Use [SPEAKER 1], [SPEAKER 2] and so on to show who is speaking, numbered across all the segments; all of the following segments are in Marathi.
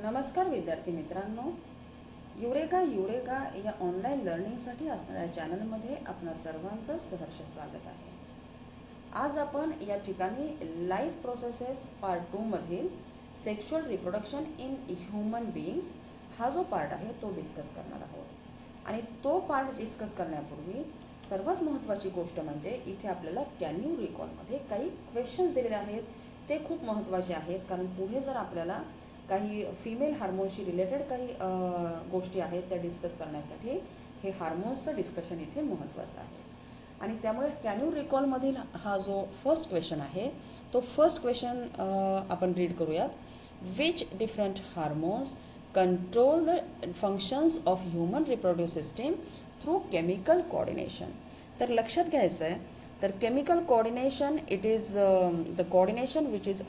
[SPEAKER 1] नमस्कार विद्यार्थी मित्रांनो, युरेका युरेका या ऑनलाईन लर्निंगसाठी असणाऱ्या चॅनलमध्ये आपणा सर्वांचं सहर्ष स्वागत आहे. आज आपण या ठिकाणी लाईफ प्रोसेसेस पार्ट 2 मधील sexual reproduction in human beings हा जो पार्ट आहे तो डिस्कस करणार आहोत. आणि तो पार्ट डिस्कस करण्यापूर्वी सर्वात महत्त्वाची गोष्ट म्हणजे इथे आपल्याला कॅन यू रिकॉलमध्ये काही क्वेश्चन्स दिलेले आहेत. ते खूप महत्त्वाचे आहेत, कारण पुढे जर आपल्याला काही फिमेल हार्मोन्सशी रिलेटेड काही गोष्टी आहेत त्या डिस्कस करण्यासाठी हे हार्मोन्सचं डिस्कशन इथे महत्त्वाचं आहे. आणि त्यामुळे कॅन यू रिकॉलमधील हा जो फर्स्ट क्वेश्चन आहे तो फर्स्ट क्वेश्चन आपण रीड करूयात. Which different hormones control the functions of human reproduce system through chemical coordination. तर लक्षात घ्यायचं आहे, तर chemical coordination, it is the coordination which is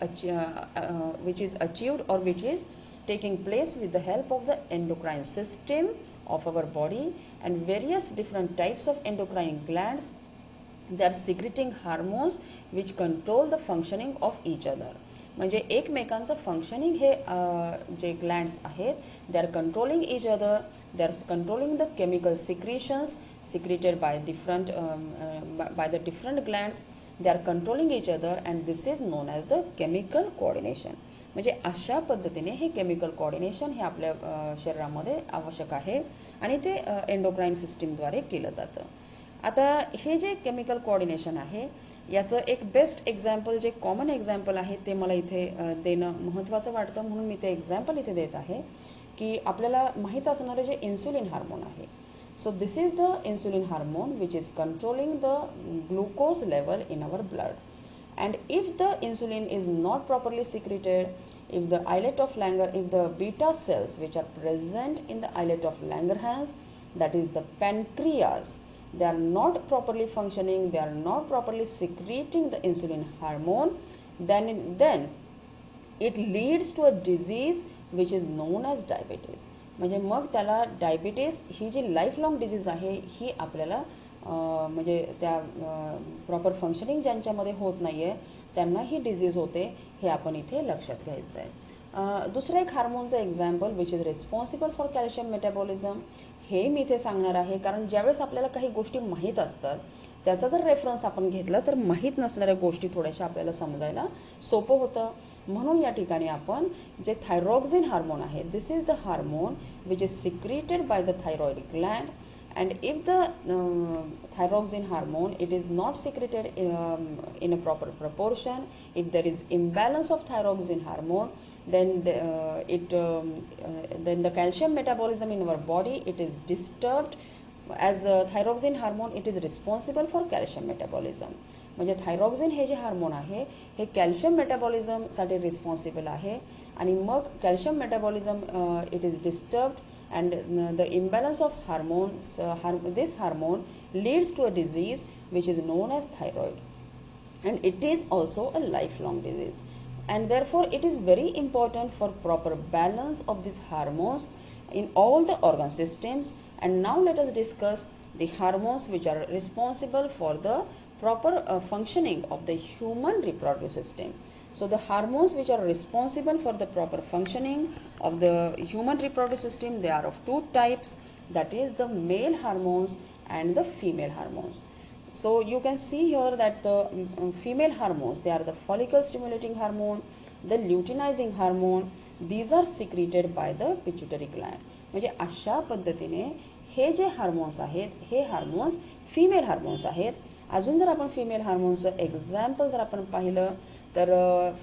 [SPEAKER 1] achieved or which is taking place with the help of the endocrine system of our body, and various different types of endocrine glands, they are secreting hormones which control the functioning of each other. म्हणजे एकमेकांचं फंक्शनिंग हे जे ग्लँड्स आहेत they are controlling each other, they are controlling the chemical secretions secreted by the different glands. They are controlling each other and this is known as the chemical coordination. म्हणजे अशा पद्धतीने हे केमिकल कोऑर्डिनेशन हे आपल्या शरीरामध्ये आवश्यक आहे आणि ते एंडोक्राइन सिस्टीमद्वारे केलं जातं. आता हे जे केमिकल कोऑर्डिनेशन आहे याचं एक बेस्ट एक्झाम्पल, जे कॉमन एक्झाम्पल आहे ते मला इथे देणं महत्त्वाचं वाटतं, म्हणून मी ते एक्झाम्पल इथे देत आहे की आपल्याला माहीत असणारे जे इन्सुलिन हार्मोन आहे. So this is the insulin hormone which is controlling the glucose level in our blood. And if the insulin is not properly secreted, if the islet of Langerhans, if the beta cells which are present in the islet of Langerhans, that is the pancreas, they are not properly functioning, they are not properly secreting the insulin hormone, then it leads to a disease which is known as diabetes. म्हणजे मग त्याला डायबिटीस ही जी लाईफ लॉंग डिझीज आहे ही आपल्याला म्हणजे त्या प्रॉपर फंक्शनिंग ज्यांच्यामध्ये होत नाही आहे त्यांना ही डिझीज होते, हे आपण इथे लक्षात घ्यायचं आहे. दुसरं एक हार्मोनचं example which is responsible for calcium metabolism, हे मी इथे सांगणार आहे, कारण ज्यावेळेस आपल्याला काही गोष्टी माहीत असतात त्याचा जर रेफरन्स आपण घेतला तर माहीत नसणाऱ्या गोष्टी थोड्याशा आपल्याला समजायला सोपं होतं. म्हणून या ठिकाणी आपण जे थायरॉक्सिन हार्मोन आहे, this is the hormone which is secreted by the thyroid gland. And if the thyroxine hormone it is not secreted in a proper proportion, if there is imbalance of thyroxine hormone, then then the calcium metabolism in our body it is disturbed. As thyroxine hormone it is responsible for calcium metabolism. म्हणजे थायरॉक्सिन हे जे हार्मोन आहे हे कॅल्शियम मेटाबॉलिझमसाठी रिस्पॉन्सिबल आहे, आणि मग calcium metabolism it is disturbed and the imbalance of hormones, this hormone leads to a disease which is known as thyroid, and it is also a lifelong disease, and therefore it is very important for proper balance of these hormones in all the organ systems. And now let us discuss the hormones which are responsible for the proper functioning of the human reproductive system. So the hormones which are responsible for the proper functioning of the human reproductive system, they are of two types, that is the male hormones and the female hormones. So you can see here that the female hormones, they are the follicle stimulating hormone, the luteinizing hormone, these are secreted by the pituitary gland. म्हणजे अशा पद्धतीने हे जे हार्मोन्स आहेत हे हार्मोन्स फिमेल हार्मोन्स आहेत. अजून जर आपण फिमेल हार्मोन्सचं एक्झाम्पल जर आपण पाहिलं तर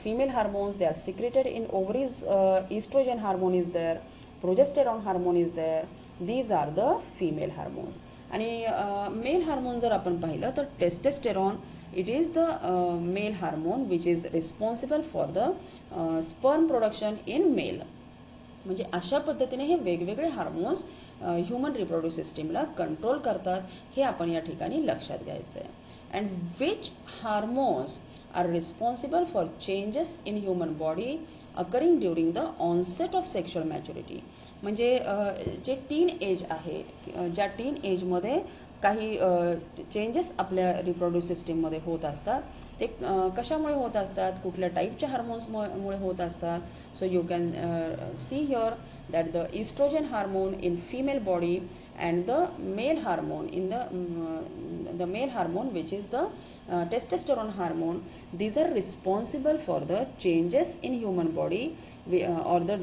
[SPEAKER 1] female hormones they are secreted in ovaries, estrogen hormone is there, progesterone hormone is there, these are the female hormones. आणि मेल हार्मोन जर आपण पाहिलं तर testosterone it is the male hormone which is responsible for the sperm production in male. म्हणजे अशा पद्धतीने हे वेगवेगळे हार्मोन्स ह्युमन रिप्रोड्यूस सिस्टीमला कंट्रोल करतात, हे आपण या ठिकाणी लक्षात घ्यायचं आहे. And which hormones are responsible for changes in human body occurring during the onset of sexual maturity. म्हणजे जे टीन एज आहे, ज्या टीन एजमध्ये काही चेंजेस आपल्या रिप्रोड्यूटिव्ह सिस्टीममध्ये होत असतात, ते कशामुळे होत असतात, कुठल्या टाईपच्या हार्मोन्समुळे होत असतात. So you can see here that the estrogen hormone in female body and the male hormone in the male hormone which is the testosterone hormone, these are responsible for the changes in human body or the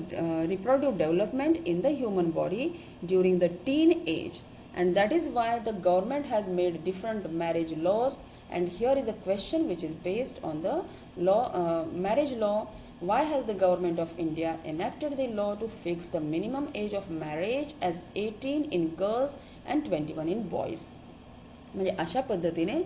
[SPEAKER 1] reproductive development in the human body during the teen age. And that is why the government has made different marriage laws. And here is a question which is based on the law, marriage law. Why has the government of India enacted the law to fix the minimum age of marriage as 18 in girls and 21 in boys? म्हणजे अशा पद्धतीने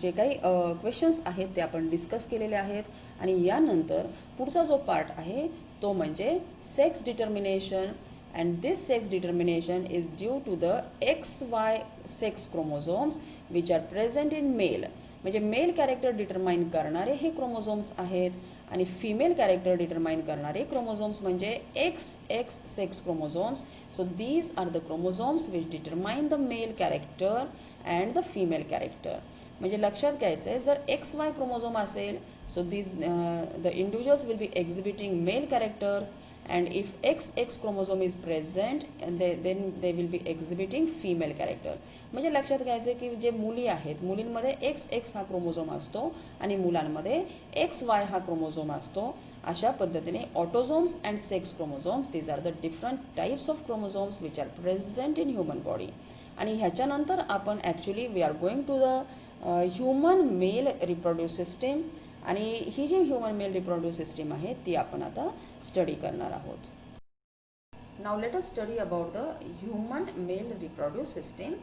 [SPEAKER 1] जे काही क्वेश्चन्स आहेत ते आपण डिस्कस केलेले आहेत. आणि यानंतर पुढचा जो पार्ट आहे तो म्हणजे sex determination. And this sex determination is due to the XY sex chromosomes which are present in male. म्हणजे मेल कॅरेक्टर डिटरमाइन करणारे हे क्रोमोझोम्स आहेत आणि फिमेल कॅरेक्टर डिटरमाइन करणारे क्रोमोझोम्स म्हणजे XX sex chromosomes. So these are the chromosomes which determine the male character and the female character. म्हणजे लक्षात घ्यायचं आहे, जर XY क्रोमोझोम असेल so these the individuals will be exhibiting male characters, and if XX chromosome is present then they will be exhibiting female character. म्हणजे लक्षात घ्यायचं की जे मुली आहेत मुलींमध्ये XX हा क्रोमोझोम असतो आणि मुलांमध्ये XY हा क्रोमोझोम असतो. अशा पद्धतीने autosomes and sex chromosomes these are the different types of chromosomes which are present in human body. आणि ह्याच्यानंतर आपण actually we are going to the human male reproductive system. आणि ही जी ह्युमन मेल रिप्रोड्यूटिव्ह सिस्टीम आहे ती आपण आता स्टडी करणार आहोत. Now let us study about the human male reproductive system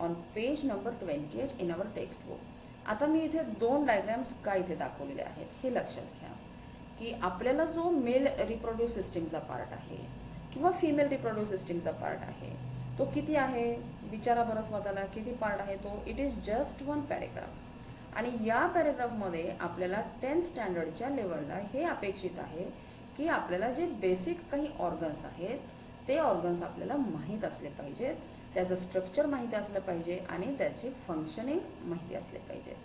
[SPEAKER 1] on page number 28 in our textbook. आता मी इथे दोन डायग्राम्स का इथे दाखवलेले आहेत हे लक्षात घ्या की आपल्याला जो मेल रिप्रोड्यूटिव्ह सिस्टीमचा पार्ट आहे किंवा फिमेल रिप्रोड्यूटिव्ह सिस्टीमचा पार्ट आहे तो किती आहे, विचारा बरं स्वतःला किती पार्ट आहे तो. It is just one paragraph. आणि या पॅरेग्राफमध्ये आपल्याला 10th स्टँडर्डच्या लेवलला हे अपेक्षित आहे की आपल्याला जे बेसिक काही ऑर्गन्स आहेत ते ऑर्गन्स आपल्याला माहीत असले पाहिजेत, त्याचं स्ट्रक्चर माहिती असलं पाहिजे आणि त्याचे फंक्शनिंग माहिती असले पाहिजे.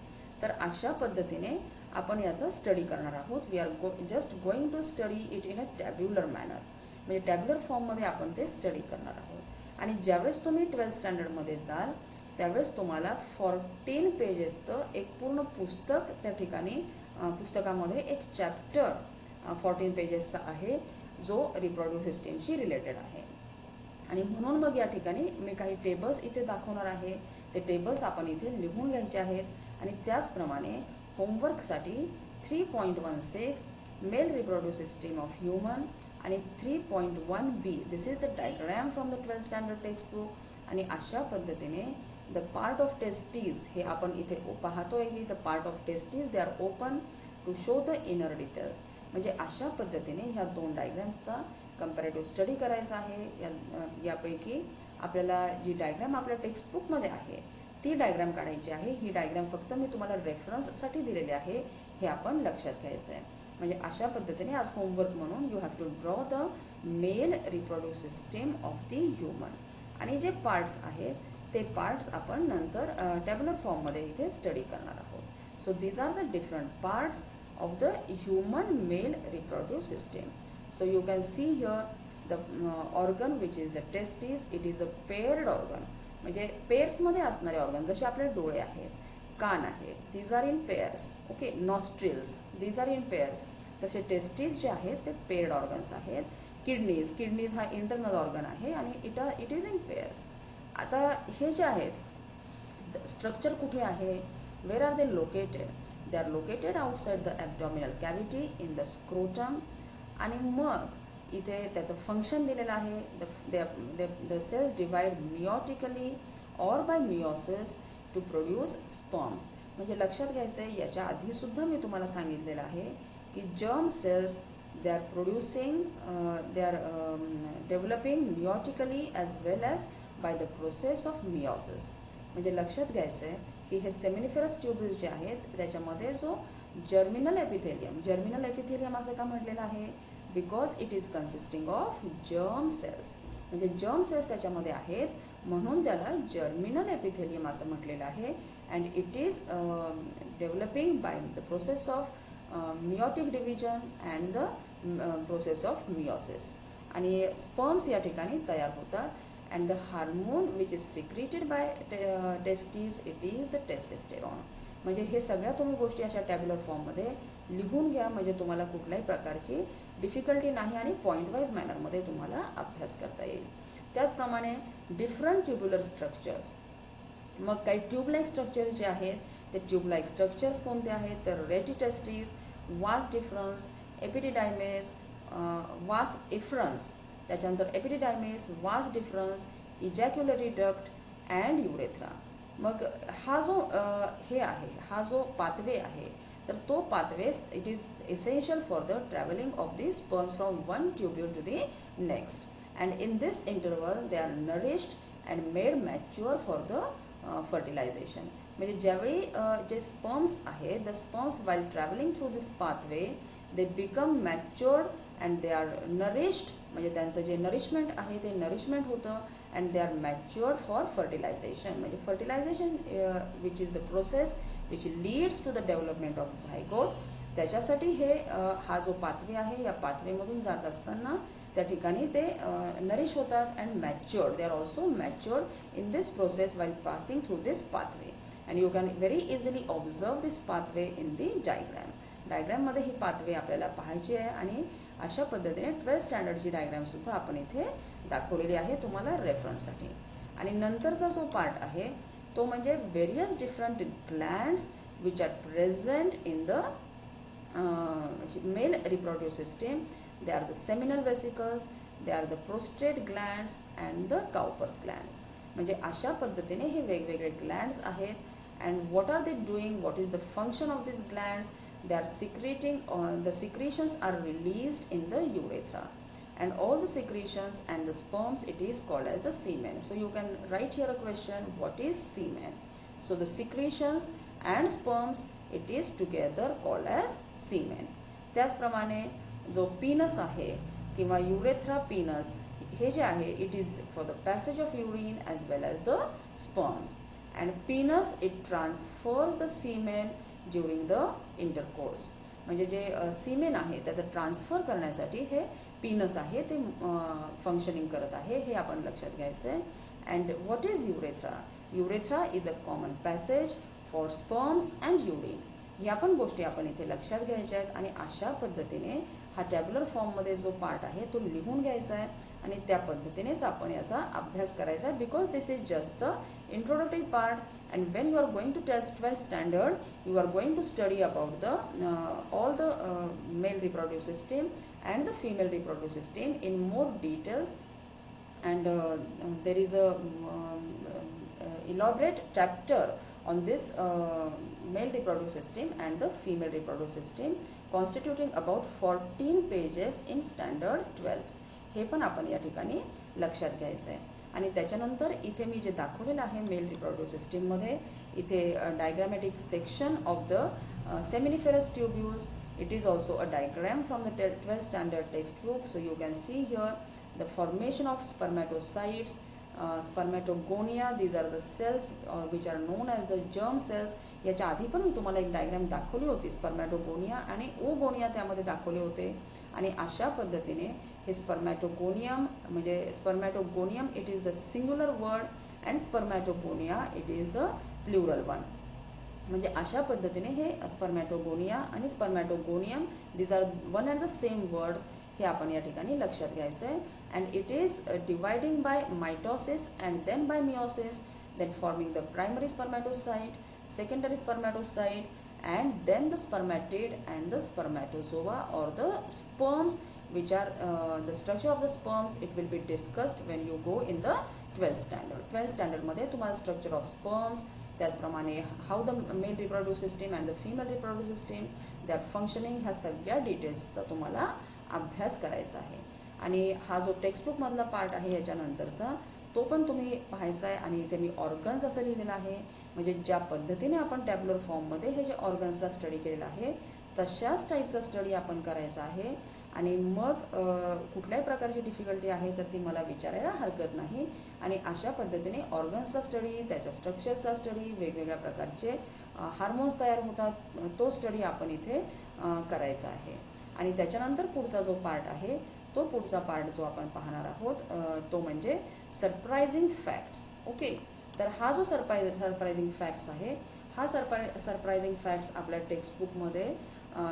[SPEAKER 1] तर अशा पद्धतीने आपण याचा स्टडी करणार आहोत. We are just going to study it in a tabular manner. म्हणजे टॅब्युलर फॉर्ममध्ये आपण ते स्टडी करणार आहोत. आणि ज्यावेळेस तुम्ही 12th स्टँडर्डमध्ये जाल त्यावेळेस तुम्हाला 14 पेजेसचं एक पूर्ण पुस्तक त्या ठिकाणी पुस्तकामध्ये एक चॅप्टर 14 पेजेसचा आहे जो रिप्रोड्यूटिव्ह सिस्टीमशी रिलेटेड आहे. आणि म्हणून मग या ठिकाणी मी काही टेबल्स इथे दाखवणार आहे. ते टेबल्स आपण इथे लिहून घ्यायचे आहेत. आणि त्याचप्रमाणे होमवर्कसाठी 3.16 mail reproductive system of human आणि 3.1b this is the diagram from the 12th standard text book. आणि अशा पद्धतीने द पार्ट ऑफ टेस्टीज हे आपण इथे पाहतोय की the part of testes they are open to show the inner details. म्हणजे अशा पद्धतीने ह्या दोन डायग्राम्सचा कंपॅरेटिव्ह स्टडी करायचा आहे. यापैकी आपल्याला जी डायग्राम आपल्या टेक्स्टबुकमध्ये आहे ती डायग्राम काढायची आहे. ही डायग्राम फक्त मी तुम्हाला रेफरन्ससाठी दिलेली आहे, हे आपण लक्षात घ्यायचं आहे. म्हणजे अशा पद्धतीने आज होमवर्क म्हणून you have to draw the male reproductive system of the human. आणि जे पार्ट्स आहेत ते पार्ट्स आपण नंतर टॅब्युलर फॉर्ममध्ये इथे स्टडी करणार आहोत. So these are the different parts of the human male reproductive system. So you can see here the organ which is the testis. It is a paired organ. म्हणजे पेअर्स मध्ये असणारे ऑर्गन जसे आपले डोळे आहेत, कान आहेत, these are in pairs. Okay, nostrils, these are in pairs. तसे टेस्टिस जे आहेत ते पेअर्ड ऑर्गन्स आहेत. किडनीज हा इंटरनल ऑर्गन आहे आणि इट इज इन पेअर्स. आता हे जे आहेत स्ट्रक्चर कुठे आहे, where are they located, they are located outside the abdominal cavity in the scrotum. आणि मग इथे त्याचं फंक्शन दिलेलं आहे. the cells divide meiotically or by meiosis to produce sperms. म्हणजे लक्षात घ्यायचं आहे, याच्या आधी सुद्धा मी तुम्हाला सांगितलेलं आहे की germ cells they are producing they are developing meiotically as well as by the process of meiosis. म्हणजे लक्षात घ्यायचं आहे की हे सेमिनिफरस ट्यूब्यूल्स जे आहेत त्याच्यामध्ये जो जर्मिनल एपिथेलियम. जर्मिनल एपिथेलियम असं का म्हटलेलं आहे? Because it is consisting of germ cells. म्हणजे जर्म सेल्स त्याच्यामध्ये आहेत म्हणून त्याला जर्मिनल एपिथेलियम असं म्हटलेलं आहे. And it is developing by the process of meiotic division and the process of meiosis. आणि स्पर्म्स या ठिकाणी तयार होतात. And the hormone which is secreted by testis, it is the testosterone. म्हणजे हे सगळ्या तुम्ही गोष्टी अशा टॅब्युलर फॉर्ममध्ये लिहून घ्या, म्हणजे तुम्हाला कुठल्याही प्रकारची डिफिकल्टी नाही आणि पॉईंट वाईज मॅनरमध्ये तुम्हाला अभ्यास करता येईल. त्याचप्रमाणे डिफरंट ट्युब्युलर स्ट्रक्चर्स. मग काही ट्यूबलाईक स्ट्रक्चर्स जे आहेत ते ट्यूबलाईक स्ट्रक्चर्स कोणते आहेत? तर रेटिटेस्टिस, वास डिफरन्स, एपिडिडायमिस, वास इफरन्स, त्याच्यानंतर epididymis, vas deferens, ejaculatory duct and urethra. मग हा जो हा जो पाथवे आहे तर तो pathway it is essential for the travelling of the sperms from one tubule to the next. And in this interval they are nourished and made mature for the fertilisation. म्हणजे ज्यावेळी जे स्पर्म्स आहेत the sperms while travelling through this pathway they become matured and they are nourished. म्हणजे त्यांचं जे नरिशमेंट आहे ते नरिशमेंट होतं and they are matured for fertilization. म्हणजे fertilization which is the process which leads to the development of zygote. त्याच्यासाठी हे हा जो पाथवे आहे या पाथवेमधून जात असताना त्या ठिकाणी ते नरिश होतात and matured. They are also matured in this process while passing through this pathway. And you can very easily observe this pathway in the diagram. डायग्रॅममध्ये ही पाथवे आपल्याला पाहायची आहे आणि अशा पद्धतीने 12th स्टँडर्डची डायग्रॅम सुद्धा आपण इथे दाखवलेली आहे तुम्हाला रेफरन्ससाठी. आणि नंतरचा जो पार्ट आहे तो म्हणजे various different glands which are present in the male reproduce system. They are the seminal vesicles, they are the prostate glands and the Cowper's glands. म्हणजे अशा पद्धतीने हे वेगवेगळे ग्लँड्स आहेत. And what are they doing, what is the function of this glands? They are secreting, the secretions are released in the urethra, and all the secretions and the sperms it is called as the semen. So you can write here a question, what is semen? So the secretions and sperms it is together called as semen. त्याचप्रमाणे जो पीनस आहे किंवा युरेथ्रा पीनस हे जे आहे it is for the passage of urine as well as the sperms. And पीनस it transfers the सीमेन ड्युरिंग द इंटरकोर्स. म्हणजे जे सीमेन आहे त्याचं ट्रान्सफर करण्यासाठी हे पीनस आहे ते फंक्शनिंग करत आहे, हे आपण लक्षात घ्यायचं आहे. And what is urethra? Urethra is a common passage for sperms and urine. ह्या पण गोष्टी आपण इथे लक्षात घ्यायच्या आहेत. आणि अशा पद्धतीने हा टॅब्युलर फॉर्ममध्ये जो पार्ट आहे तो लिहून घ्यायचा आहे आणि त्या पद्धतीनेच आपण याचा अभ्यास करायचा आहे. Because this is just the introductory part. And when you are going to 12th standard you are going to study about the all the male reproduce system and the female reproduce system in more details. And there is a elaborate chapter on this male reproductive system and the female reproductive system constituting about 14 pages in standard 12th. हे पण आपण या ठिकाणी लक्षात घ्यायचं आहे. आणि त्याच्यानंतर इथे मी जे दाखवलेलं आहे मेल रिप्रोड्यूटिव्ह सिस्टीममध्ये इथे diagrammatic section of the seminiferous tubules. It is also a diagram from the 12th standard textbook. So you can see here the formation of spermatocytes, spermatogonia. These are the cells which are known as the germ cells. याच्या आधी पण मी तुम्हाला एक डायग्राम दाखवली होती स्पर्मॅटोगोनिया आणि ओगोनिया त्यामध्ये दाखवले होते. आणि अशा पद्धतीने हे स्पर्मॅटोगोनियम म्हणजे spermatogonium it is the singular word and spermatogonia it is the plural one. म्हणजे अशा पद्धतीने हे स्पर्मॅटोगोनिया आणि spermatogonium this are one and the same words. हे आपण या ठिकाणी लक्षात घ्यायचं आहे. And it is dividing by mitosis and then by meiosis, then forming the primary spermatocyte, secondary spermatocyte, and then the spermatid and the spermatozoa or the sperms, which are the structure of the sperms it will be discussed when you go in the 12th standard. 12th standard मध्ये तुम्हाला structure of sperms, त्याचप्रमाणे how the male reproductive system and the female reproductive system they are functioning ह्या सगळ्या डिटेल्सचा तुम्हाला अभ्यास करायचा आहे. आणि हा जो टेक्स्टबुक मधला पार्ट आहे याच्यानंतरचा तो पण तुम्ही पाहायचा आहे. आणि इथे मी ऑर्गन्स असं लिहिलेलं आहे, म्हणजे ज्या पद्धतीने आपण टॅब्युलर फॉर्ममध्ये हे जे ऑर्गन्सचा स्टडी केलेला आहे तशाच टाईपचा स्टडी आपण करायचा आहे. आणि मग कुठल्याही प्रकारची डिफिकल्टी आहे तर ती मला विचारायला हरकत नाही. आणि अशा पद्धतीने ऑर्गन्सचा स्टडी, त्याच्या स्ट्रक्चरचा स्टडी, वेगवेगळ्या प्रकारचे हार्मोन्स तयार होतात, तो स्टडी आपण इथे करायचा आहे. आणि त्याच्यानंतर पुढचा जो पार्ट आहे, तो पुढचा पार्ट जो आपण पाहणार आहोत तो म्हणजे सरप्रायझिंग फॅक्ट्स. ओके, तर हा जो सरप्रायझिंग फॅक्ट्स आहे, हा सरप्रायझिंग फॅक्ट्स आपल्या टेक्स्टबुकमध्ये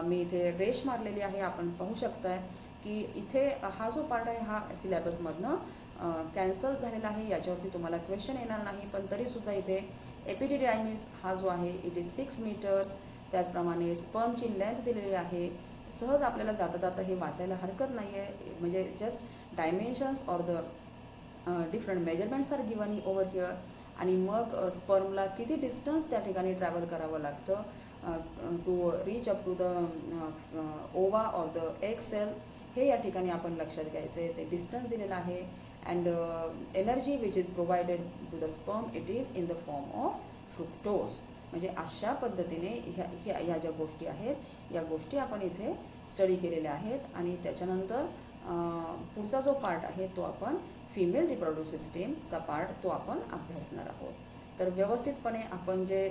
[SPEAKER 1] मी इथे रेश मारलेली आहे. आपण पाहू शकताय की इथे हा जो पार्ट आहे हा सिलेबसमधनं कॅन्सल झालेला आहे, याच्यावरती तुम्हाला क्वेश्चन येणार नाही. पण तरीसुद्धा इथे एपिडिडायमिस हा जो आहे इट इज 6 मीटर्स. त्याचप्रमाणे स्पर्मची लेंथ दिलेली आहे. सहज आपल्याला जाता जाता हे वाचायला हरकत नाही आहे, म्हणजे just dimensions or the different measurements are given over here. आणि मग स्पर्मला किती डिस्टन्स त्या ठिकाणी ट्रॅव्हल करावं लागतं to reach up to the ova or the egg cell, हे या ठिकाणी आपण लक्षात घ्यायचं आहे. ते डिस्टन्स दिलेलं आहे. And energy which is provided to the sperm it is in the form of fructose. म्हणजे अशा पद्धतीने ह्या ज्या गोष्टी आहेत या गोष्टी आपण इथे स्टडी केलेल्या आहेत. आणि त्याच्यानंतर पुढचा जो पार्ट आहे तो आपण फिमेल रिप्रोडक्टिव्ह सिस्टीमचा पार्ट तो आपण अभ्यासणार आहोत. तर व्यवस्थितपणे आपण जे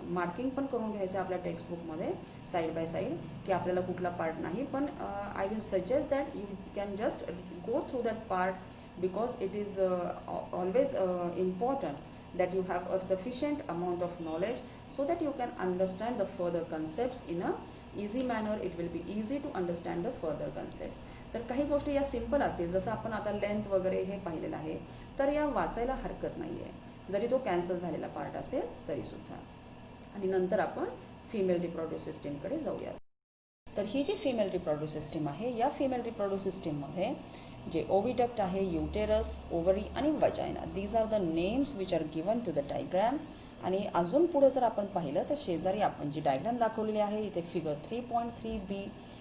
[SPEAKER 1] मार्किंग पण करून घ्यायचं आपल्या टेक्स्टबुकमध्ये साईड बाय साईड, की आपल्याला कुठला पार्ट नाही. पण I will suggest that you can just go through that part because it is always important that you have a sufficient amount of knowledge so that you can understand the further concepts in a easy manner. It will be easy to understand the further concepts. तर काही गोष्टी या सिंपल असतील, जसं आपण आता लेंथ वगैरे हे पाहिलेलं आहे, तर या वाचायला हरकत नाही आहे, जरी तो कॅन्सल झालेला पार्ट असेल तरी सुद्धा. आणि नंतर आपण फिमेल रिप्रोडक्टिव्ह सिस्टीमकडे जाऊया. तर ही जी फिमेल रिप्रोडक्टिव्ह सिस्टीम आहे, या फिमेल रिप्रोडक्टिव्ह सिस्टीममध्ये जे ओव्हिडक्ट आहे, युटेरस, ओव्हरी आणि vagina, these are the names which are given to the diagram. आणि अजून पुढे जर आपण पाहिलं तर शेजारी आपण जी डायग्रॅम दाखवलेली आहे इथे figure 3.3b,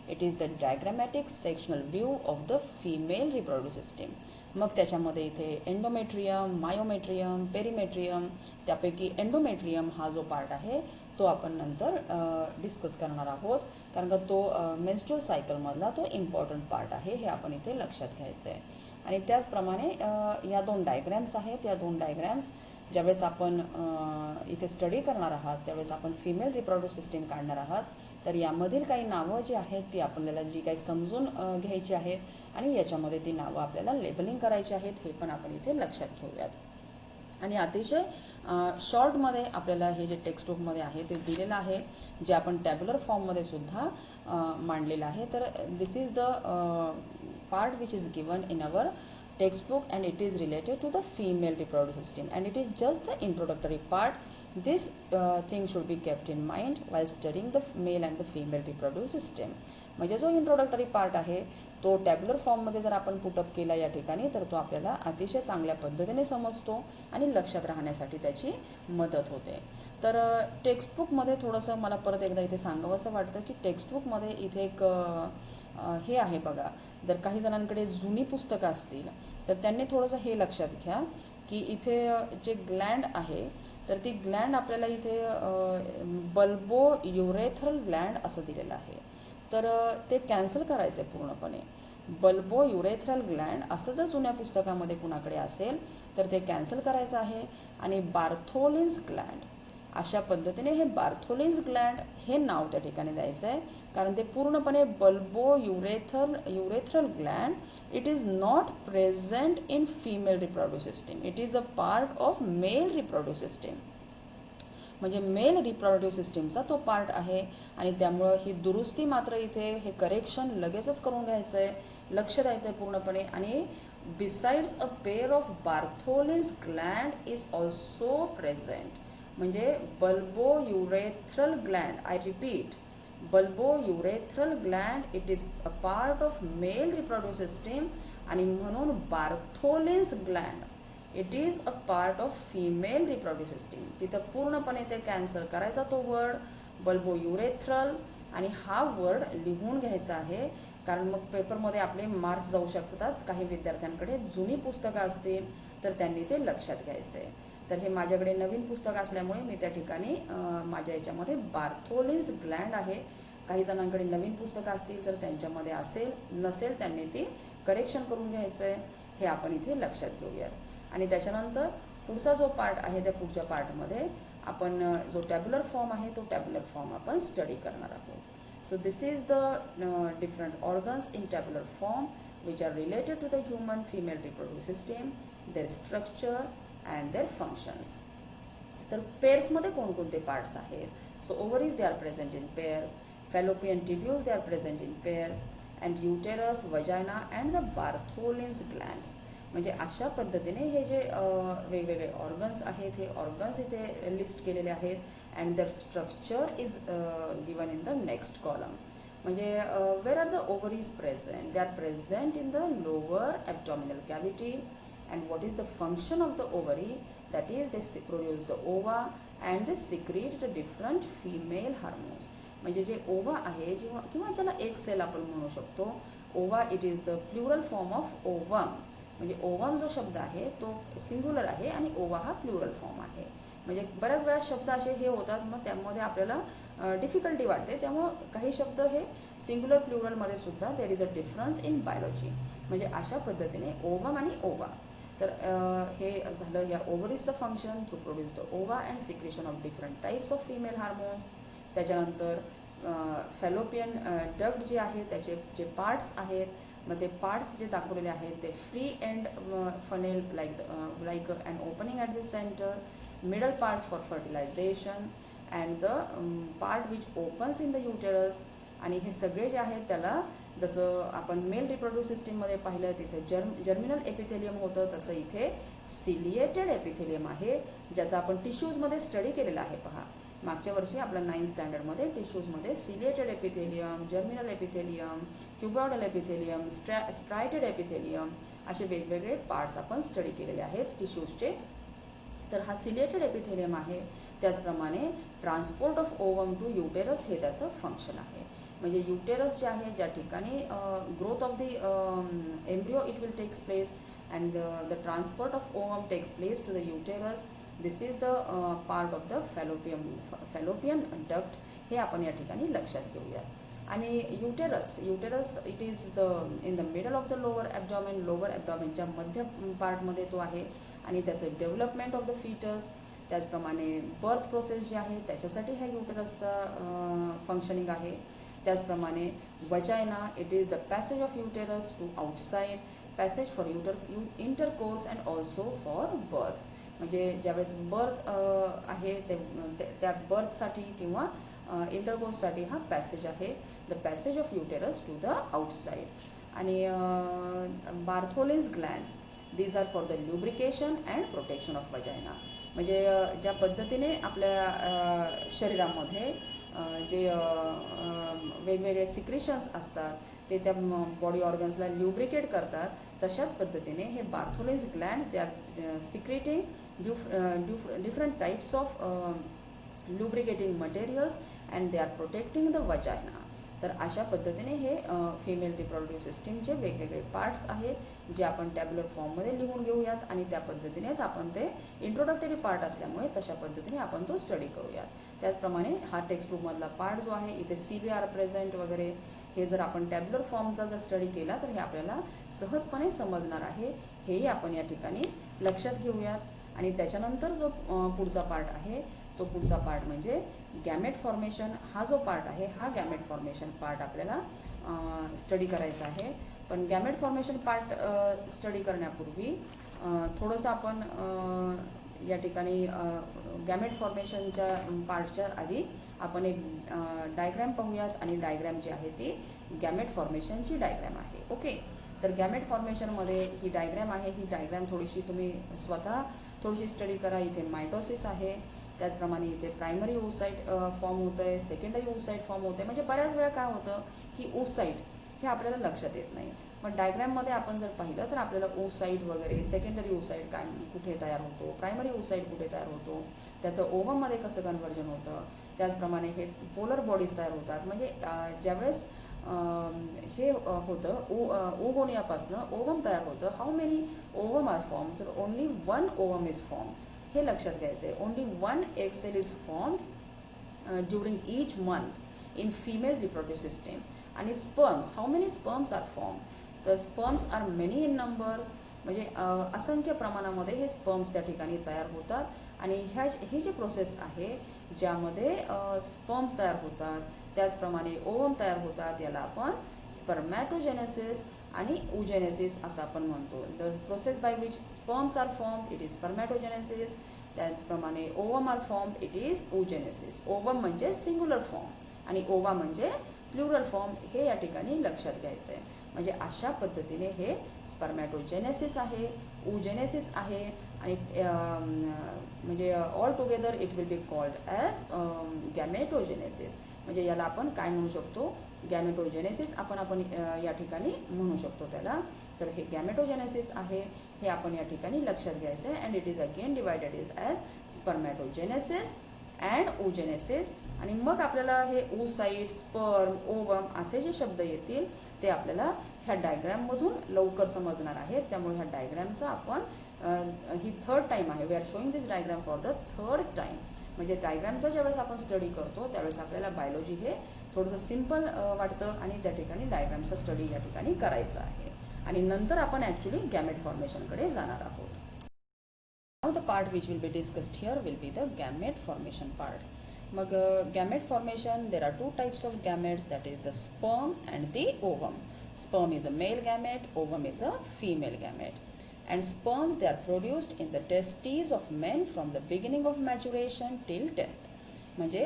[SPEAKER 1] it is the diagrammatic sectional view of the female reproductive system. मग त्याच्यामध्ये इथे एंडोमेट्रियम, मायोमेट्रियम, पेरिमेट्रियम, त्यापैकी एंडोमेट्रियम हा जो पार्ट आहे तो आपण नंतर डिस्कस करणार आहोत, कारण का तो मेन्स्ट्रुअल सायकलमधला तो इम्पॉर्टंट पार्ट आहे, हे आपण इथे लक्षात घ्यायचं आहे. आणि त्याचप्रमाणे या दोन डायग्रॅम्स आहेत, या दोन डायग्रॅम्स ज्यावेळेस आपण इथे स्टडी करणार आहात त्यावेळेस आपण फिमेल रिप्रोडक्टिव्ह सिस्टीम काढणार आहात. तर यामधील काही नावं जी आहेत ती आपल्याला जी काही समजून घ्यायची आहेत आणि याच्यामध्ये ती नावं आपल्याला लेबलिंग करायची आहेत, हे पण आपण इथे लक्षात घेऊयात. आणि अतिशय शॉर्टमध्ये आपल्याला हे जे टेक्स्टबुकमध्ये आहे ते दिलेलं आहे, जे आपण टॅब्युलर फॉर्ममध्ये सुद्धा मांडलेलं आहे. तर this is the part which is given in our textbook and it is related to the female reproductive system and it is just the introductory part. This thing should be kept in mind while studying the male and the female reproductive system. म्हणजे जो इंट्रोडक्टरी पार्ट आहे तो टॅब्युलर फॉर्ममध्ये जर आपण पुटअप केला या ठिकाणी तर तो आपल्याला अतिशय चांगल्या पद्धतीने समजतो आणि लक्षात राहण्यासाठी त्याची मदत होते. तर टेक्स्टबुकमध्ये थोडंसं मला परत एकदा इथे सांगावंसं वाटतं की टेक्स्टबुकमध्ये इथे एक हे आहे बघा, जर काही जणांकडे जुनी पुस्तकं असतील तर त्यांनी थोडंसं हे लक्षात घ्या की इथे जे ग्लँड आहे तर ती ग्लँड आपल्याला इथे बल्बो युरेथ्रल ग्लँड असं दिलेलं आहे. तर ते कॅन्सल करायचं आहे पूर्णपणे. बल्बो युरेथ्रल ग्लँड असं जर जुन्या पुस्तकामध्ये कुणाकडे असेल तर ते कॅन्सल करायचं आहे. आणि बार्थोलिन्स ग्लँड अशा पद्धतीने हे बार्थोलिन्स ग्लँड हे नाव त्या ठिकाणी द्यायचं आहे, कारण ते पूर्णपणे bulbo urethral gland it is not present in female reproductive system, it is a part of male reproductive system. म्हणजे मेल रिप्रोडक्टिव्ह सिस्टीमचा तो पार्ट आहे. आणि त्यामुळं ही दुरुस्ती मात्र इथे हे करेक्शन लगेचच करून घ्यायचं आहे, लक्ष द्यायचं आहे पूर्णपणे. आणि besides a pair of Bartholin's gland is also present. म्हणजे bulbourethral gland, I repeat, bulbourethral gland it is a part of male reproductive system. आणि म्हणून Bartholin's gland it is a part of female reproductive system. तिथं पूर्णपणे ते कॅन्सल करायचा तो वर्ड बल्बो युरेथ्रल आणि हा वर्ड लिहून घ्यायचा आहे, कारण मग पेपरमध्ये आपले मार्क्स जाऊ शकतात. काही विद्यार्थ्यांकडे जुनी पुस्तकं असतील तर त्यांनी ते लक्षात घ्यायचं आहे. तर हे माझ्याकडे नवीन पुस्तक असल्यामुळे मी त्या ठिकाणी माझ्या याच्यामध्ये बार्थोलिन्स ग्लँड आहे. काही जणांकडे नवीन पुस्तकं असतील तर त्यांच्यामध्ये असेल, नसेल त्यांनी ती करेक्शन करून घ्यायचं आहे. हे आपण इथे लक्षात घेऊयात. आणि त्याच्यानंतर पुढचा जो पार्ट आहे त्या पुढच्या पार्टमध्ये आपण जो टॅब्युलर फॉर्म आहे तो टॅब्युलर फॉर्म आपण स्टडी करणार आहोत. So this is the different organs in tabular form which are related to the human female reproductive system, their structure and their functions. तर पेअर्समध्ये कोणकोणते पार्ट्स आहेत? So ovaries they are present in pairs, fallopian tubules they are present in pairs, and uterus, vagina and the Bartholin's glands. म्हणजे अशा पद्धतीने हे जे वेगवेगळे ऑर्गन्स आहेत हे ऑर्गन्स इथे लिस्ट केलेले आहेत. And their structure is given in the next column. म्हणजे where are the ovaries present? They are present in the lower abdominal cavity. And what is the function of the ovary? That is they produce the ova and they secrete the different female hormones. म्हणजे जे ओवा आहे किंवा ज्याला एक सेल आपण म्हणू शकतो, ओवा it is the plural form of ovum. म्हणजे ओवम जो शब्द आहे तो सिंग्युलर आहे आणि ओवा हा प्लुरल फॉर्म आहे. म्हणजे बऱ्याच वेळा शब्द असे हे होतात, मग त्यामध्ये आपल्याला डिफिकल्टी वाटते. त्यामुळं काही शब्द हे सिंग्युलर प्लुरलमध्ये सुद्धा there is a difference in biology. म्हणजे अशा पद्धतीने ओवम आणि ओवा. तर हे झालं या ओव्हरीजचं फंक्शन टू प्रोड्यूस द ओवा and secretion of different types of female hormones. त्याच्यानंतर फॅलोपियन डक्ट जे आहे त्याचे जे पार्ट्स आहेत, मग ते पार्ट्स जे दाखवलेले आहेत ते free end funnel like an opening at the centre, middle part for fertilisation and the part which opens in the uterus. आणि हे सगळे जे आहेत त्याला जसं आपण मेल रिप्रोड्यूक्टिव्ह सिस्टीममध्ये पाहिलं तिथे जर्मिनल एपिथेलियम होतं, तसं इथे सिलिएटेड एपिथेलियम आहे, ज्याचा आपण टिश्यूजमध्ये स्टडी केलेला आहे. पहा, मागच्या वर्षी आपल्या 9th स्टँडर्डमध्ये टिश्यूजमध्ये ciliated epithelium, germinal epithelium, cuboidal epithelium, striated epithelium असे वेगवेगळे पार्ट्स आपण स्टडी केलेले आहेत टिश्यूजचे. तर हा सिलिएटेड एपिथेलियम आहे. त्याचप्रमाणे transport of ovum to uterus हे त्याचं फंक्शन आहे. म्हणजे युटेरस जे आहे ज्या ठिकाणी growth of the embryo it will takes place and the transport of ovum takes place to the uterus. This is the part of the fallopian duct. हे आपण या ठिकाणी लक्षात घेऊया. आणि uterus it is in the middle of the lower abdomen. Lower ॲब्डॉमेनच्या मध्य पार्टमध्ये तो आहे. आणि त्याचं डेव्हलपमेंट ऑफ द फीटस, त्याचप्रमाणे बर्थ प्रोसेस जी आहे त्याच्यासाठी ह्या युटेरसचा फंक्शनिंग आहे. त्याचप्रमाणे वजायना it is the passage of uterus to outside, passage for intercourse and also for birth. म्हणजे ज्यावेळेस बर्थ आहे त्या बर्थसाठी किंवा इंटरकोर्ससाठी हा पॅसेज आहे, the passage of uterus to the outside. आणि Bartholin's glands these are for the lubrication and protection of vagina. म्हणजे ज्या पद्धतीने आपल्या शरीरामध्ये जे वेगवेगळे सिक्रेशन्स असतात ते त्या बॉडी ऑर्गन्सला ल्युब्रिकेट करतात, तशाच पद्धतीने हे Bartholin's glands they are secreting different types of lubricating materials and they are protecting the vagina. तर अशा पद्धतीने हे फिमेल रिप्रोडक्टिव्ह सिस्टीमचे वेगवेगळे पार्ट्स आहेत जे आपण टॅब्युलर फॉर्ममध्ये लिहून घेऊयात. आणि त्या पद्धतीनेच आपण ते इंट्रोडक्टरी पार्ट असल्यामुळे तशा पद्धतीने आपण तो स्टडी करूयात. त्याचप्रमाणे हा टेक्स्ट बुकमधला पार्ट जो आहे इथे सीबी आर प्रेझेंट वगैरे हे जर आपण टॅब्युलर फॉर्मचा जर स्टडी केला तर हे आपल्याला सहजपणे समजणार आहे. हेही आपण या ठिकाणी लक्षात घेऊयात. आणि त्याच्यानंतर जो पुढचा पार्ट आहे तो पुढचा पार्ट म्हणजे गॅमेट फॉर्मेशन. हा जो पार्ट आहे हा गॅमेट फॉर्मेशन पार्ट आपल्याला स्टडी करायचा आहे. पण गॅमेट फॉर्मेशन पार्ट स्टडी करण्यापूर्वी थोडंसं आपण या ठिकाणी गॅमेट फॉर्मेशनच्या पार्टच्या आधी आपण एक डायग्रॅम पाहूयात. आणि डायग्रॅम जी आहे ती गॅमेट फॉर्मेशनची डायग्रॅम आहे. ओके, तर गॅमेट फॉर्मेशनमध्ये ही डायग्रॅम आहे. ही डायग्रॅम थोडीशी तुम्ही स्वतः थोडीशी स्टडी करा. इथे मायटोसिस आहे, त्याचप्रमाणे इथे प्रायमरी ओसाइट फॉर्म होतं आहे, सेकंडरी ओसाइट फॉर्म होतं आहे. म्हणजे बऱ्याच वेळा काय होतं की ओसाइट हे आपल्याला लक्षात येत नाही. मग डायग्रॅममध्ये आपण जर पाहिलं तर आपल्याला ओसाइट वगैरे, सेकंडरी ओसाइट काय कुठे तयार होतो, प्रायमरी ओसाइट कुठे तयार होतो, त्याचं ओव्हममध्ये कसं कन्व्हर्जन होतं, त्याचप्रमाणे हे पोलर बॉडीज तयार होतात. म्हणजे ज्यावेळेस हे होतं ओगोनियापासनं ओवम तयार होतं. How many ovum are form, तर only one ovum is form. हे लक्षात घ्यायचं आहे. Only one egg cell is form during each month in female reproductive system. आणि sperms, how many sperms are form, तर sperms are many in numbers. म्हणजे असंख्य प्रमाणामध्ये हे स्पर्म्स त्या ठिकाणी तयार होतात. आणि ही जी प्रोसेस आहे ज्यामध्ये स्पर्म्स तयार होतात, त्याचप्रमाणे ओवम तयार होतात, याला आपण स्पर्मॅटोजेनेसिस आणि ओजेनेसिस असं आपण म्हणतो. The process by which sperms are form it is spermatogenesis. त्याचप्रमाणे ovum are form it is oogenesis. Ovum म्हणजे सिंग्युलर फॉर्म आणि ओवा म्हणजे प्लुरल फॉर्म. हे या ठिकाणी लक्षात घ्यायचं आहे. म्हणजे अशा पद्धतीने हे स्पर्मॅटोजेनेसिस आहे, ओजेनेसिस आहे आणि म्हणजे all together it will be called as gametogenesis. म्हणजे याला आपण काय म्हणू शकतो, गॅमेटोजेनेसिस आपण या ठिकाणी म्हणू शकतो त्याला. तर हे गॅमेटोजेनेसिस आहे, हे आपण या ठिकाणी लक्षात घ्यायचं आहे. And it is again divided is as spermatogenesis and oogenesis. आणि मग आपल्याला हे ओसाइट, स्पर्म, ओवम असे जे शब्द येतील ते आपल्याला ह्या डायग्रॅममधून लवकर समजणार आहेत. त्यामुळे ह्या डायग्रॅमचा आपण ही थर्ड टाईम आहे. We are showing this diagram for the third time. म्हणजे डायग्रॅमचा ज्यावेळेस आपण स्टडी करतो त्यावेळेस आपल्याला बायोलॉजी हे थोडंसं सिम्पल वाटतं आणि त्या ठिकाणी डायग्रॅमचा स्टडी या ठिकाणी करायचा आहे. आणि नंतर आपण ॲक्च्युली गॅमेट फॉर्मेशनकडे जाणार आहोत. Now the part which will be discussed here will be the gamete formation part. मग gamete formation, there are two types of gametes, that is the sperm and the ovum. Sperm is a male gamete, ovum is a female gamete. And sperms, they are produced in the testes of men from the beginning of maturation till death. म्हणजे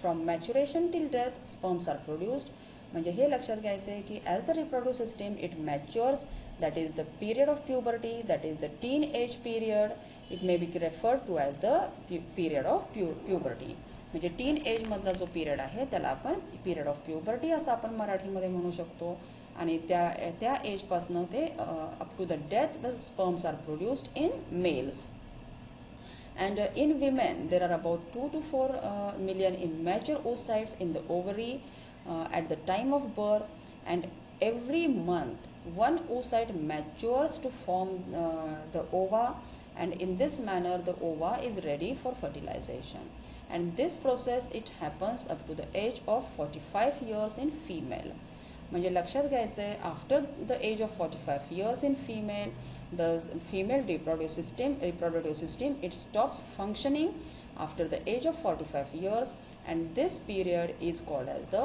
[SPEAKER 1] from maturation till death sperms are produced. म्हणजे हे लक्षात घ्यायचं आहे की as the reproductive system it matures, that is the period of puberty, that is the teenage period, it may be referred to as the period of puberty. म्हणजे टीन एज मधला जो पिरियड आहे त्याला आपण पिरियड ऑफ प्युबर्टी असं आपण मराठीमध्ये म्हणू शकतो. आणि त्या एजपासनं ते up to the death the sperms are produced in males. And in women there are about 2 to 4 million immature oocytes in the ovary at the time of birth, and every month one oocyte matures to form the ova, and in this manner the ova is ready for fertilization. And this process it happens up to the age of 45 years in female. म्हणजे लक्षात घ्यायचं आहे after the age of 45 years in female, the female reproductive system it stops functioning after the age of 45 years, and this period is called as the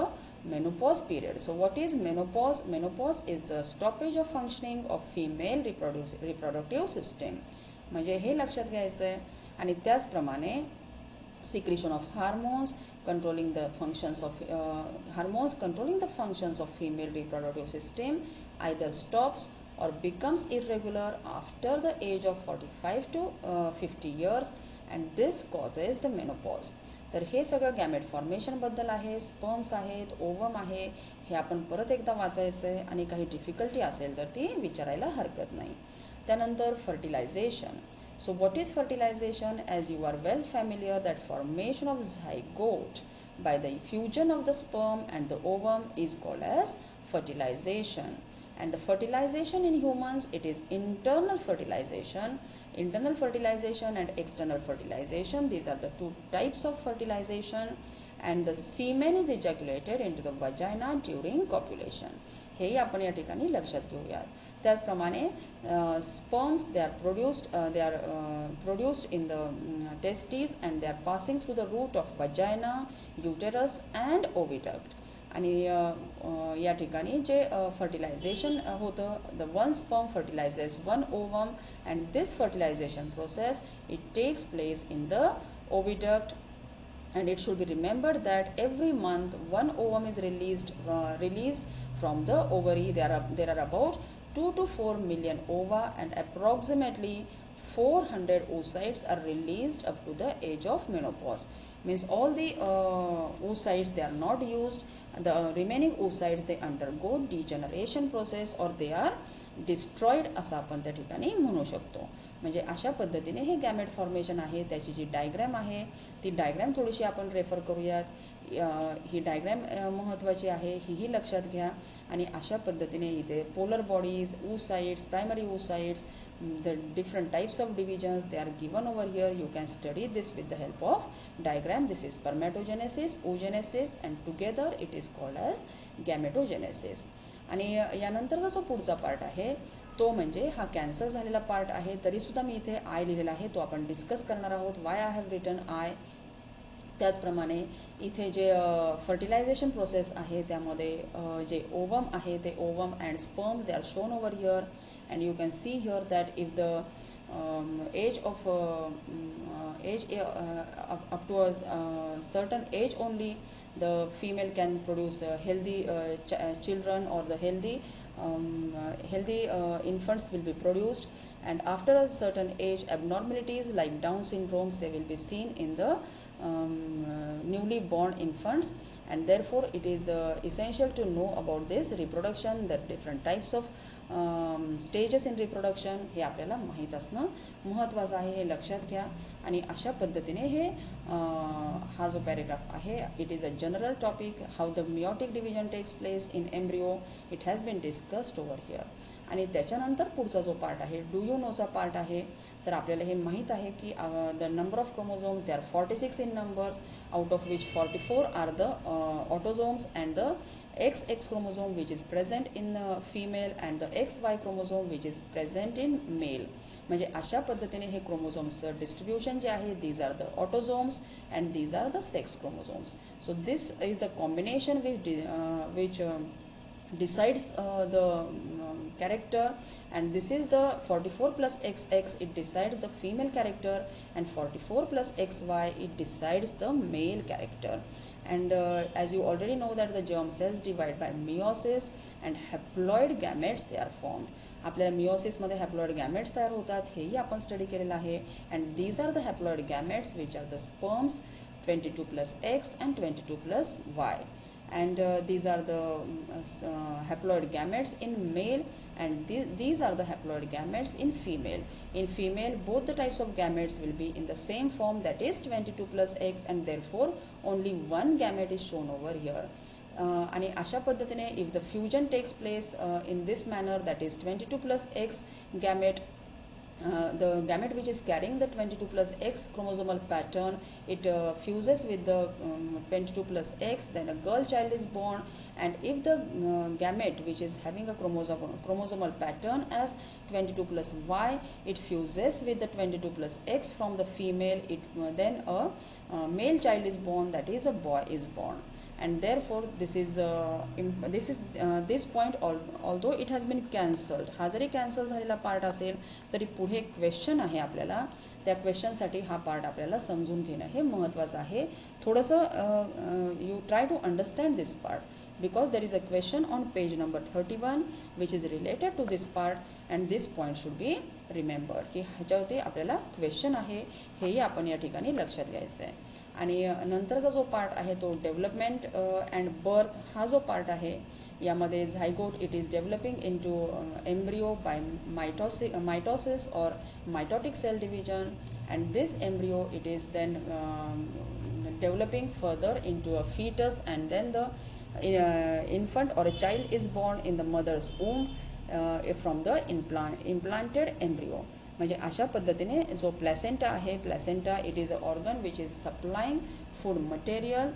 [SPEAKER 1] menopause period. So what is menopause? Menopause is the stoppage of functioning of female reproductive system. म्हणजे हे लक्षात घ्यायचं आहे. आणि त्याचप्रमाणे secretion of hormones controlling the functions of female reproductive system either stops or becomes irregular after the age of 45 to 50 years, and this causes the menopause. तर हे सगळं गॅमेट फॉर्मेशन बद्दल आहे. स्पर्म्स आहेत, ओवम आहे, हे आपण परत एकदा वाचायचं आहे आणि काही डिफिकल्टी असेल तर ती विचारायला हरकत नाही. त्यानंतर fertilisation. So what is fertilization? As you are well familiar that formation of zygote by the fusion of the sperm and the ovum is called as fertilization. And the fertilization in humans, it is internal fertilization and external fertilization. These are the two types of fertilization. And the semen is ejaculated into the vagina during copulation. हेही आपण या ठिकाणी लक्षात घेऊयात. त्याचप्रमाणे sperms they are produced in the testes and they are passing through the route of vagina, uterus and oviduct. आणि या ठिकाणी जे फर्टिलायझेशन होतं, the one sperm fertilizes one ovum, and this fertilization process it takes place in the oviduct. And it should be remembered that every month one ovum is released from the ovary. There are about 2 to 4 million ova, and approximately 400 oocytes are released up to the age of menopause. Means all the oocytes they are not used the remaining oocytes they undergo degeneration process or they are destroyed असं आपण त्या ठिकाणी म्हणू शकतो. म्हणजे अशा पद्धतीने हे गॅमेट फॉर्मेशन आहे. त्याची जी डायग्रॅम आहे ती डायग्रॅम थोडीशी आपण रेफर करूयात. ही डायग्रॅम महत्त्वाची आहे, ही लक्षात घ्या. आणि अशा पद्धतीने इथे polar bodies, oocytes, primary oocytes, the different types of divisions they are given over here. You can study this with the help of diagram. This is spermatogenesis, oogenesis and together it is called as gametogenesis. आणि यानंतरचा जो पुढचा पार्ट आहे तो म्हणजे हा कॅन्सल झालेला पार्ट आहे, तरी सुद्धा मी इथे आय लिहिलेला आहे, तो आपण डिस्कस करणार आहोत. Why I have written I. त्याचप्रमाणे इथे जे फर्टिलायझेशन प्रोसेस आहे त्यामध्ये जे ओवम आहे ते ovum and sperms they are shown over here and you can see here that if the age up to a certain age only the female can produce healthy children or the healthy infants will be produced, and after a certain age abnormalities like Down syndromes they will be seen in the newly born infants, and therefore it is essential to know about this reproduction, the different types of stages in reproduction हे आपल्याला माहीत असणं महत्त्वाचं आहे, हे लक्षात घ्या. आणि अशा पद्धतीने हे हा जो पॅरेग्राफ आहे it is a general topic how the meiotic division takes place in embryo it has been discussed over here. आणि त्याच्यानंतर पुढचा जो पार्ट आहे डू यू नोचा पार्ट आहे. तर आपल्याला हे माहीत आहे की the number of chromosomes they are 46 in numbers, out of which 44 are the autosomes and the XX chromosome which is present in female and the XY chromosome which is present in male. म्हणजे अशा पद्धतीने हे क्रोमोझोम्सचं डिस्ट्रीब्युशन जे आहे these are the autosomes and these are the sex chromosomes. So this is the combination which decides the character, and this is the 44 plus XX, it decides the female character, and 44 plus XY it decides the male character. And as you already know that the germ cells divide by meiosis and haploid gametes they are formed. आपल्याला meiosis मध्ये haploid gametes तयार होतात, हेही आपण स्टडी केलेलं आहे. and these are the haploid gametes which are the sperms 22 plus X and 22 plus Y. And these are the haploid gametes in male, and these are the haploid gametes in female. In female both the types of gametes will be in the same form, that is 22 plus X, and therefore only one gamete is shown over here. आणि अशा पद्धतीने if the fusion takes place in this manner, that is 22 plus X gamete, the gamete which is carrying the 22 plus X chromosomal pattern, it fuses with the 22 plus X, then a girl child is born. And if the gamete which is having a chromosomal pattern as 22 plus Y, it fuses with the 22 plus X from the female, then a male child is born, that is a boy is born. And therefore this point although it has been cancelled, हा जरी कॅन्सल झालेला पार्ट असेल तरी पुढे क्वेश्चन आहे आपल्याला, त्या क्वेश्चनसाठी हा पार्ट आपल्याला समजून घेणं हे महत्त्वाचं आहे. थोडंसं you try to understand this part because there is a question on page number 31 which is related to this part, and this point should be remembered की ह्याच्यावरती आपल्याला क्वेश्चन आहे, हेही आपण या ठिकाणी लक्षात घ्यायचं आहे. आणि नंतरचा जो पार्ट आहे तो डेव्हलपमेंट अँड बर्थ हा जो पार्ट आहे यामध्ये zygote it is developing into embryo by mitosis और mitotic cell division, and this embryo it is then developing further into a fetus, and then the infant or a child is born in the mother's womb from the implanted embryo. म्हणजे अशा पद्धतीने जो प्लॅसेंटा आहे, placenta it is a organ which is supplying food material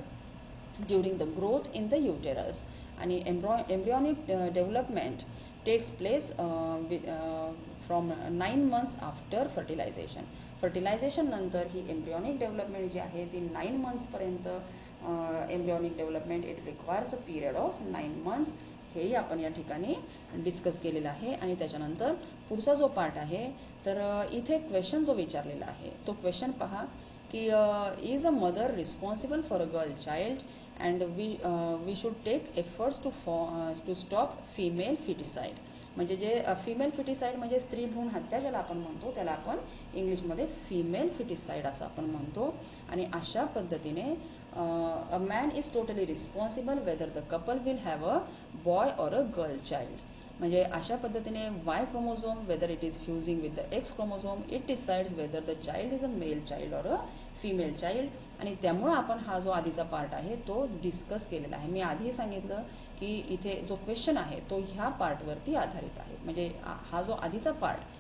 [SPEAKER 1] during the growth in the uterus. आणि embryonic development takes place from 9 months after fertilization. Fertilization नंतर ही एम्ब्रियॉनिक डेव्हलपमेंट जी आहे ती 9 months पर्यंत embryonic development it requires a period of 9 months. हेही आपण या ठिकाणी डिस्कस केलेलं आहे. आणि त्याच्यानंतर पुढचा जो पार्ट आहे तर इथे क्वेश्चन जो विचारलेला आहे तो क्वेश्चन पहा की is a mother responsible for a girl child and we should take efforts to stop female foeticide. म्हणजे जे फिमेल फिटिसाइड म्हणजे स्त्री भ्रूण हत्या ज्याला आपण म्हणतो त्याला आपण इंग्लिशमध्ये फिमेल फिटिसाइड असं आपण म्हणतो. आणि अशा पद्धतीने a man is totally responsible whether the couple will have a boy or a girl child. म्हणजे अशा पद्धतीने Y chromosome, whether it is fusing with the X chromosome, it decides whether the child is a male child or a female child. आणि त्यामुळे आपण हा जो आधीचा पार्ट आहे तो डिस्कस केलेला आहे. मी आधी सांगितलं की इथे जो क्वेश्चन आहे तो ह्या पार्टवरती आधारित आहे. म्हणजे हा जो आधीचा पार्ट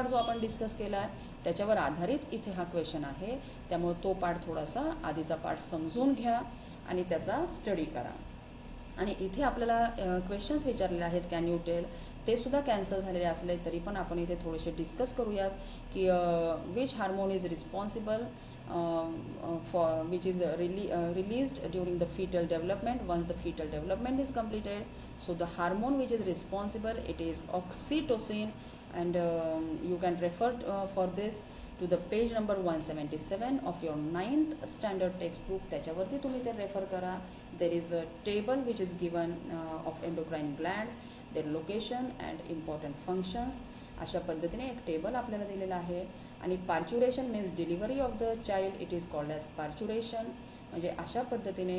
[SPEAKER 1] जो आपण डिस्कस केला आहे त्याच्यावर आधारित इथे हा क्वेश्चन आहे. त्यामुळे तो पार्ट थोडासा आधीचा पार्ट समजून घ्या आणि त्याचा स्टडी करा. आणि इथे आपल्याला क्वेश्चन्स विचारलेले आहेत, कॅन यू टेल, ते सुद्धा कॅन्सल झालेले असले तरी पण आपण इथे थोडेसे डिस्कस करूयात की which hormone is responsible for which is released during the fetal development once the fetal development is completed. So the hormone which is responsible, it is oxytocin, and you can refer for this to the page number 177 of your 9th standard textbook. त्याच्यावरती तुम्ही ते रेफर करा. There is a table which is given of endocrine glands, their location and important functions. अशा पद्धतीने एक टेबल आपल्याला दिलेला आहे. आणि parturition means delivery of the child, it is called as parturition. म्हणजे अशा पद्धतीने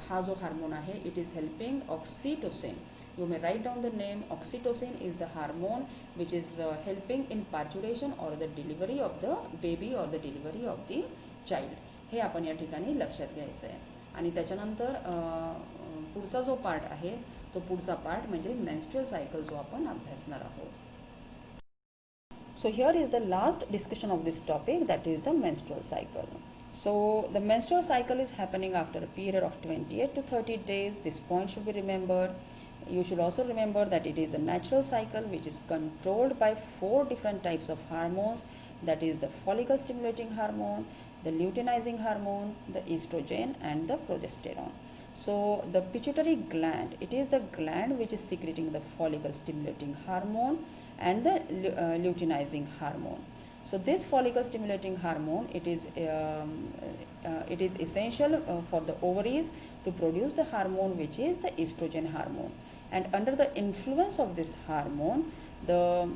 [SPEAKER 1] हा जो हार्मोन आहे it is helping oxytocin. You may write down the name. Oxytocin is the hormone which is helping in parturition or the delivery of the baby or the delivery of the child. हे आपण या ठिकाणी लक्षात घ्यायचं आहे. आणि त्याच्यानंतर पुढचा जो पार्ट आहे तो पुढचा पार्ट म्हणजे मेन्स्ट्रुअल सायकल जो आपण अभ्यासणार आहोत. So here is the last discussion of this topic, that is the menstrual cycle. So the menstrual cycle is happening after a period of 28 to 30 days. This point should be remembered. You should also remember that it is a natural cycle which is controlled by 4 different types of hormones, that is the follicle stimulating hormone, the luteinizing hormone, the estrogen and the progesterone. So the pituitary gland, it is the gland which is secreting the follicle stimulating hormone and the luteinizing hormone. So this follicle stimulating hormone, it is essential for the ovaries to produce the hormone which is the estrogen hormone. And under the influence of this hormone, the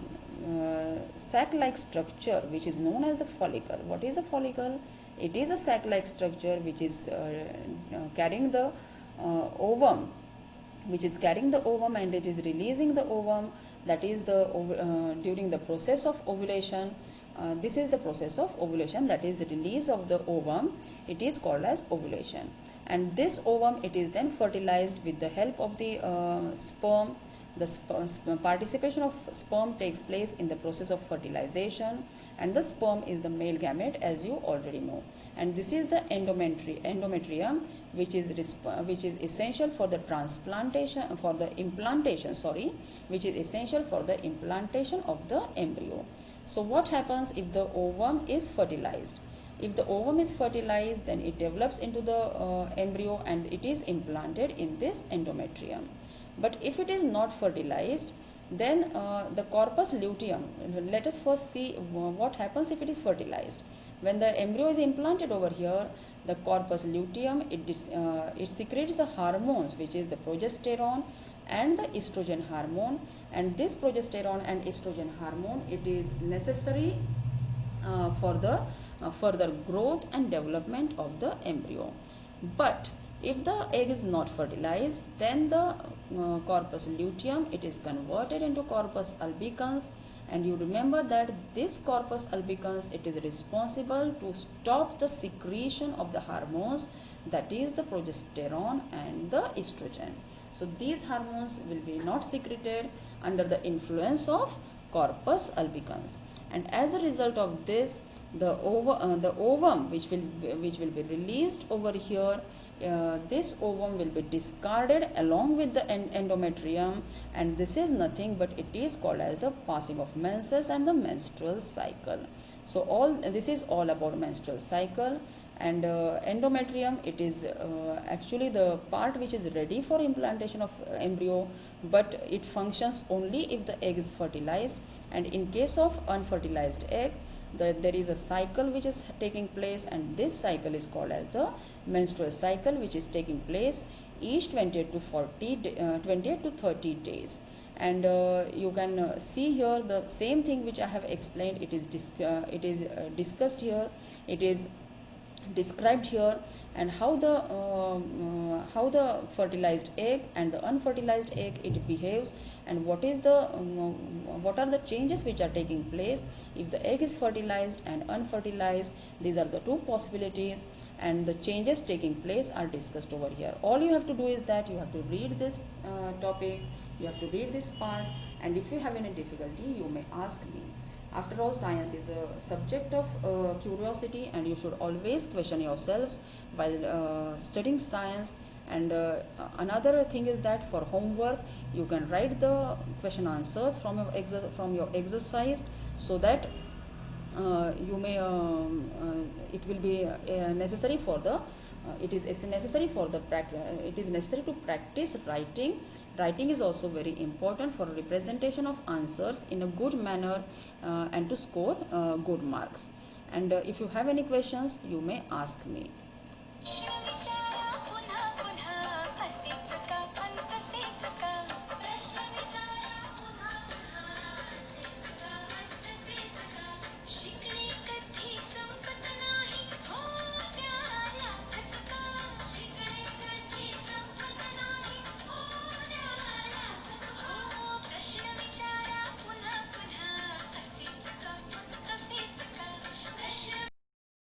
[SPEAKER 1] sac-like structure which is known as the follicle. What is a follicle? It is a sac-like structure which is carrying the ovum, which is carrying the ovum and it is releasing the ovum. That is the during the process of ovulation. This is the process of ovulation, that is release of the ovum. It is called as ovulation. And this ovum, it is then fertilized with the help of the sperm. The participation of sperm takes place in the process of fertilization, and the sperm is the male gamete, as you already know. And this is the endometrium, which is essential for the implantation, which is essential for the implantation of the embryo. So what happens if the ovum is fertilized? If the ovum is fertilized, then it develops into the embryo and it is implanted in this endometrium. But if it is not fertilized, then the corpus luteum, let us first see what happens if it is fertilized. When the embryo is implanted over here, the corpus luteum, it secretes the hormones which is the progesterone and the estrogen hormone. And this progesterone and estrogen hormone, it is necessary for the further growth and development of the embryo. But if the egg is not fertilized, then the corpus luteum, it is converted into corpus albicans. And you remember that this corpus albicans, it is responsible to stop the secretion of the hormones, that is the progesterone and the estrogen. So these hormones will be not secreted under the influence of corpus albicans. And as a result of this, the ovum which will be released over here, this ovum will be discarded along with the endometrium, and this is nothing but it is called as the passing of menses and the menstrual cycle. So this is all about menstrual cycle. And endometrium, it is actually the part which is ready for implantation of embryo, but it functions only if the egg is fertilized. And in case of unfertilized egg, there is a cycle which is taking place, and this cycle is called as the menstrual cycle, which is taking place each 28 to 30 days. And you can see here the same thing which I have explained. It is discussed here. It is described here, and how the fertilized egg and the unfertilized egg it behaves, and what are the changes which are taking place if the egg is fertilized and unfertilized. These are the two possibilities, and the changes taking place are discussed over here. All you have to do is that you have to read this topic, you have to read this part, and if you have any difficulty you may ask me. After all, science is a subject of curiosity, and you should always question yourselves while studying science. And another thing is that for homework, you can write the question answers from your exercise, so that you may it will be necessary for the it is necessary for the it is necessary to practice writing. Writing is also very important for representation of answers in a good manner, and to score good marks. And if you have any questions, you may ask me.